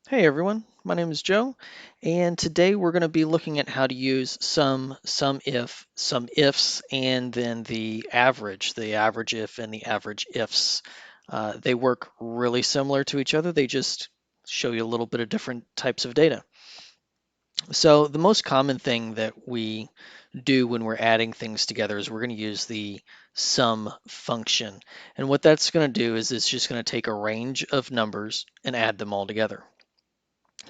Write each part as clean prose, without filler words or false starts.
Hey everyone, my name is Joe, and today we're going to be looking at how to use some if, some ifs, and then the average if and the average ifs. They work really similar to each other, they just show you a little bit of different types of data. So the most common thing that we do when we're adding things together is we're going to use the sum function. And what that's going to do is it's just going to take a range of numbers and add them all together.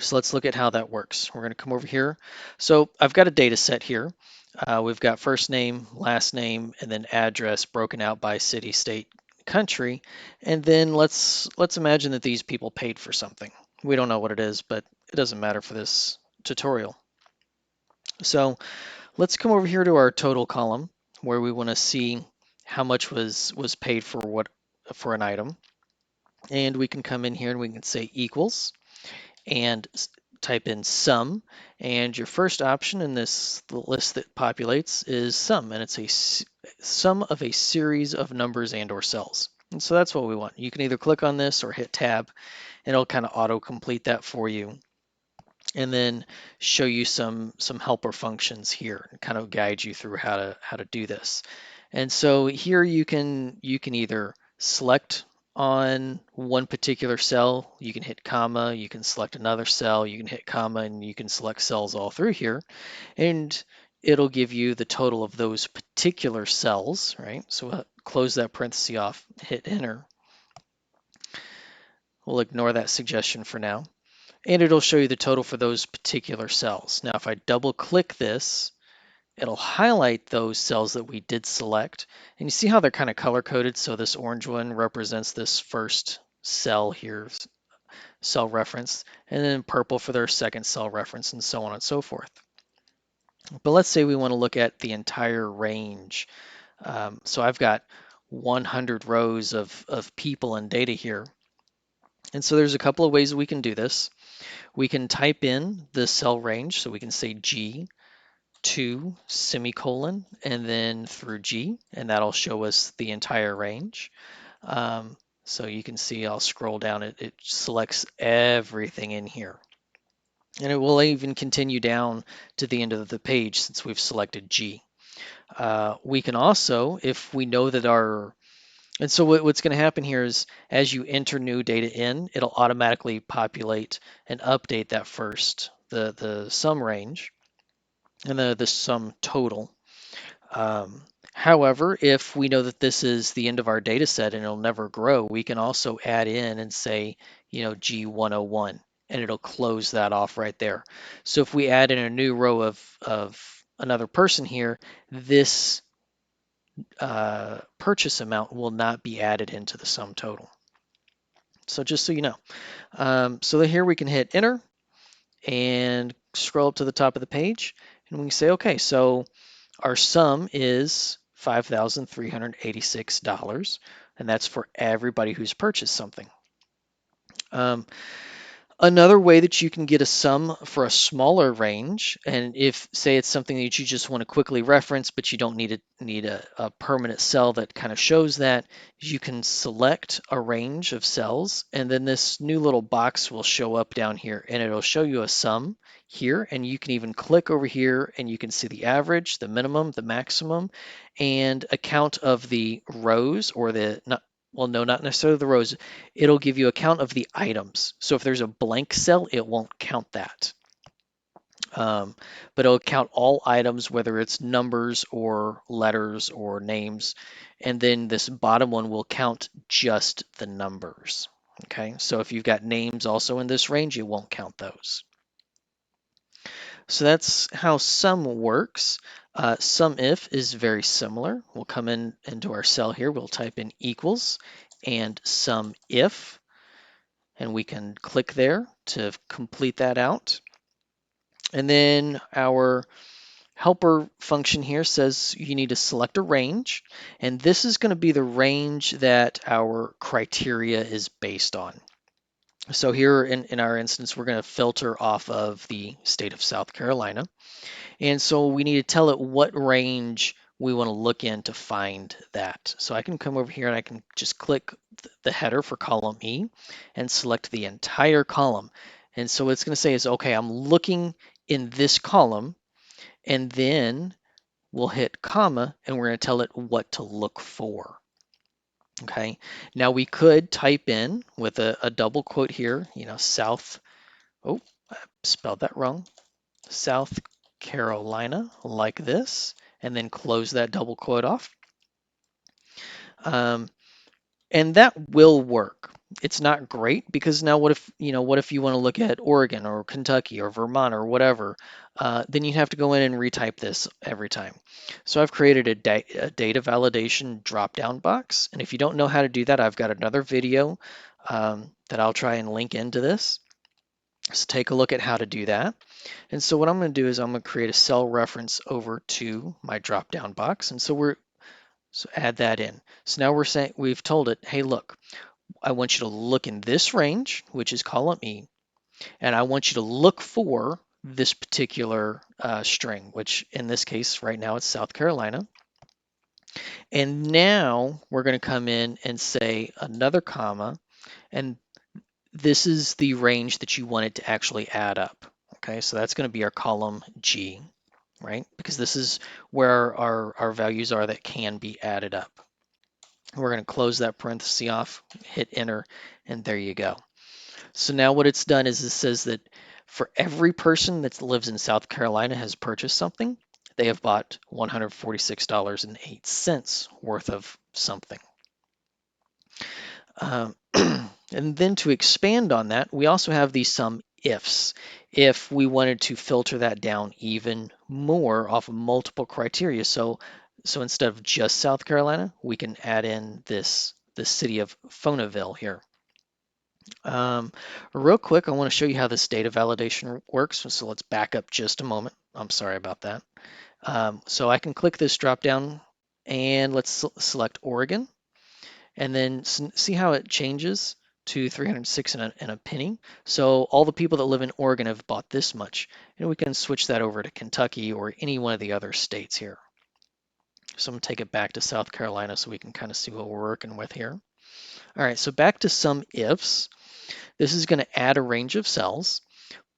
So let's look at how that works. We're going to come over here. So I've got a data set here. We've got first name, last name, and then address broken out by city, state, country. And then let's imagine that these people paid for something. We don't know what it is, but it doesn't matter for this tutorial. So let's come over here to our total column where we want to see how much was paid for an item. And we can come in here and we can say equals and type in sum, and your first option in this list that populates is sum, and it's a sum of a series of numbers and or cells. And so that's what we want. You can either click on this or hit tab and it'll kind of auto complete that for you, and then show you some helper functions here and kind of guide you through how to do this. And so here you can either select on one particular cell, you can hit comma, you can select another cell, you can hit comma, and you can select cells all through here, and it'll give you the total of those particular cells, right? So we'll close that parenthesis off, hit enter. We'll ignore that suggestion for now, and it'll show you the total for those particular cells. Now, if I double click this, it'll highlight those cells that we did select. And you see how they're kind of color coded. So this orange one represents this first cell here, cell reference, and then purple for their second cell reference, and so on and so forth. But let's say we want to look at the entire range. So I've got 100 rows of people and data here. And so there's a couple of ways we can do this. We can type in the cell range, so we can say G2 semicolon and then through G, and that'll show us the entire range. So you can see I'll scroll down, it selects everything in here. And it will even continue down to the end of the page since we've selected G. We can also, if we know that and so what's going to happen here is as you enter new data in, it'll automatically populate and update that first, the sum range and the sum total. However, if we know that this is the end of our data set and it'll never grow, we can also add in and say, G101, and it'll close that off right there. So if we add in a new row of another person here, this purchase amount will not be added into the sum total. So just so you know. So here we can hit enter and scroll up to the top of the page, and we can say, okay, so our sum is $5,386, and that's for everybody who's purchased something. Another way that you can get a sum for a smaller range, and if say it's something that you just want to quickly reference, but you don't need a permanent cell that kind of shows that, you can select a range of cells, and then this new little box will show up down here, and it'll show you a sum here, and you can even click over here, and you can see the average, the minimum, the maximum, and a count of the rows or the not. Well, no, not necessarily the rows. It'll give you a count of the items. So if there's a blank cell, it won't count that. But it'll count all items, whether it's numbers or letters or names. And then this bottom one will count just the numbers. Okay, so if you've got names also in this range, it won't count those. So that's how sum works. Sumif is very similar. We'll come into our cell here. We'll type in equals and sumif, and we can click there to complete that out. And then our helper function here says you need to select a range, and this is going to be the range that our criteria is based on. So here in our instance, we're going to filter off of the state of South Carolina. And so we need to tell it what range we want to look in to find that. So I can come over here and I can just click the header for column E and select the entire column. And so what it's going to say is, okay, I'm looking in this column, and then we'll hit comma, and we're going to tell it what to look for. Okay, now we could type in with a double quote here, South, oh, I spelled that wrong, South Carolina, like this, and then close that double quote off. And that will work. It's not great because now what if you want to look at Oregon or Kentucky or Vermont or whatever, then you have to go in and retype this every time. So I've created a data validation drop-down box. And if you don't know how to do that, I've got another video that I'll try and link into this. So take a look at how to do that. And so what I'm going to do is I'm going to create a cell reference over to my drop-down box. And so add that in. So now we've told it, hey, look, I want you to look in this range, which is column E, and I want you to look for this particular string, which in this case right now it's South Carolina. And now we're going to come in and say another comma, and this is the range that you want it to actually add up. Okay, so that's going to be our column G, right? Because this is where our values are that can be added up. We're going to close that parenthesis off, hit enter, and there you go. So now what it's done is it says that for every person that lives in South Carolina has purchased something, they have bought $146.08 worth of something. And then to expand on that, we also have these sum ifs. If we wanted to filter that down even more off of multiple criteria, so instead of just South Carolina, we can add in the city of Faunaville here. Real quick, I want to show you how this data validation works. So let's back up just a moment. I'm sorry about that. So I can click this drop down and let's select Oregon, and then see how it changes to 306 and a penny. So all the people that live in Oregon have bought this much, and we can switch that over to Kentucky or any one of the other states here. So I'm gonna take it back to South Carolina so we can kind of see what we're working with here. All right, so back to sum ifs. This is going to add a range of cells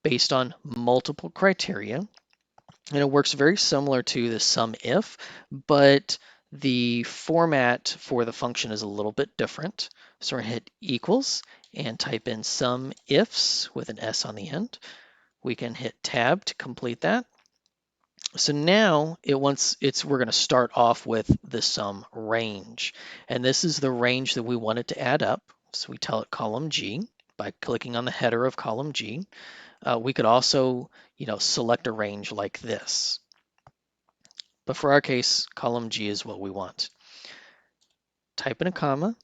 based on multiple criteria, and it works very similar to the sum if, but the format for the function is a little bit different. So we're going to hit equals and type in sum ifs with an S on the end. We can hit tab to complete that. So now we're going to start off with the sum range, and this is the range that we want it to add up. So we tell it column G by clicking on the header of column G. We could also, select a range like this. But for our case, column G is what we want. Type in a comma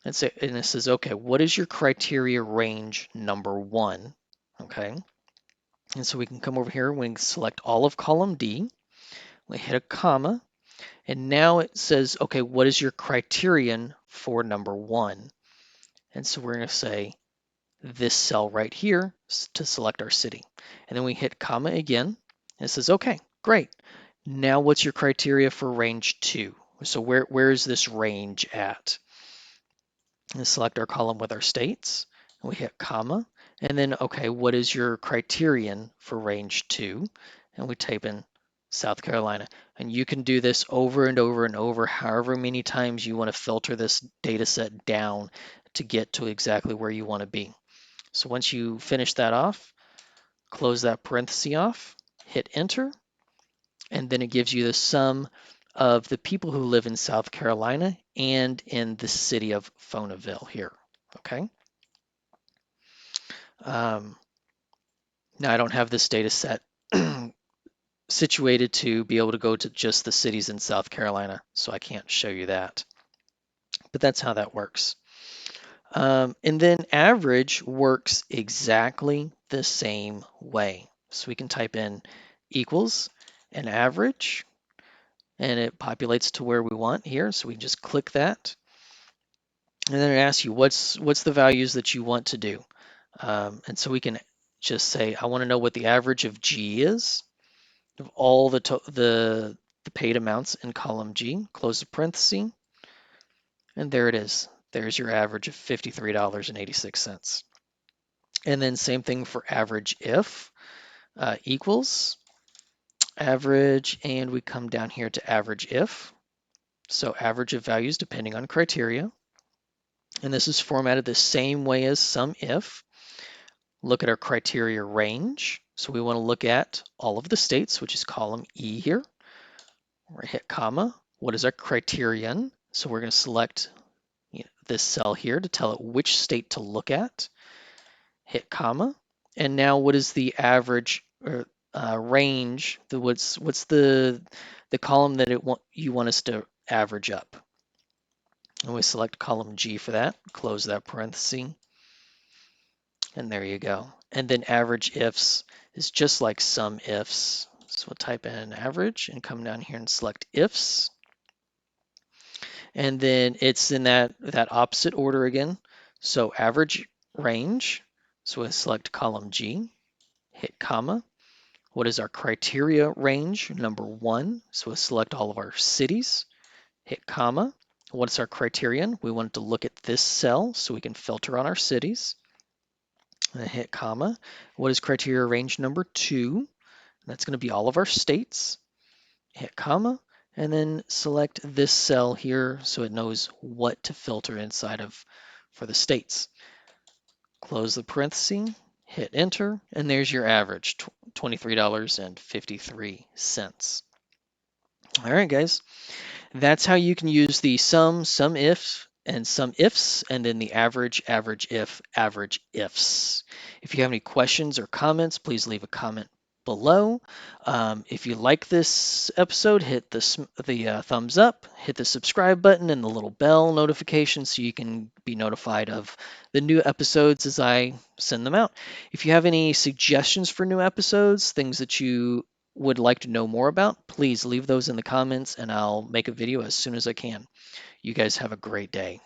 and it says, okay, what is your criteria range number 1? Okay. And so we can come over here, we can select all of column D, we hit a comma, and now it says, okay, what is your criterion for number 1? And so we're going to say this cell right here to select our city. And then we hit comma again, and it says, okay, great. Now what's your criteria for range 2? So where is this range at? And select our column with our states, and we hit comma, and then, okay, what is your criterion for range 2? And we type in South Carolina. And you can do this over and over and over, however many times you want to filter this data set down to get to exactly where you want to be. So once you finish that off, close that parenthesis off, hit enter, and then it gives you the sum of the people who live in South Carolina and in the city of Faunaville here, okay? Now I don't have this data set situated to be able to go to just the cities in South Carolina, so I can't show you that. But that's how that works. And then average works exactly the same way. So we can type in equals and average, and it populates to where we want here. So we just click that, and then it asks you what's the values that you want to do. And so we can just say, I want to know what the average of G is, of all the paid amounts in column G, close the parenthesis, and there it is. There's your average of $53.86. And then same thing for average if equals average, and we come down here to average if. So average of values depending on criteria. And this is formatted the same way as sum if. Look at our criteria range. So we want to look at all of the states, which is column E here. We're going to hit comma. What is our criterion? So we're going to select this cell here to tell it which state to look at. Hit comma. And now what is the average or range? What's the column that you want us to average up? And we select column G for that. Close that parenthesis. And there you go. And then average ifs is just like sum ifs. So we'll type in average and come down here and select ifs. And then it's in that opposite order again. So average range. So we'll select column G, hit comma. What is our criteria range? Number 1. So we'll select all of our cities, hit comma. What's our criterion? We want to look at this cell so we can filter on our cities. And then hit comma. What is criteria range number 2? That's going to be all of our states. Hit comma, and then select this cell here so it knows what to filter inside of for the states. Close the parenthesis, hit enter, and there's your average, $23.53. All right, guys. That's how you can use the sum if, and sum ifs, and then the average if, average ifs. If you have any questions or comments, please leave a comment below. If you like this episode, hit the thumbs up, hit the subscribe button and the little bell notification so you can be notified of the new episodes as I send them out. If you have any suggestions for new episodes, things that you would like to know more about, please leave those in the comments and I'll make a video as soon as I can. You guys have a great day.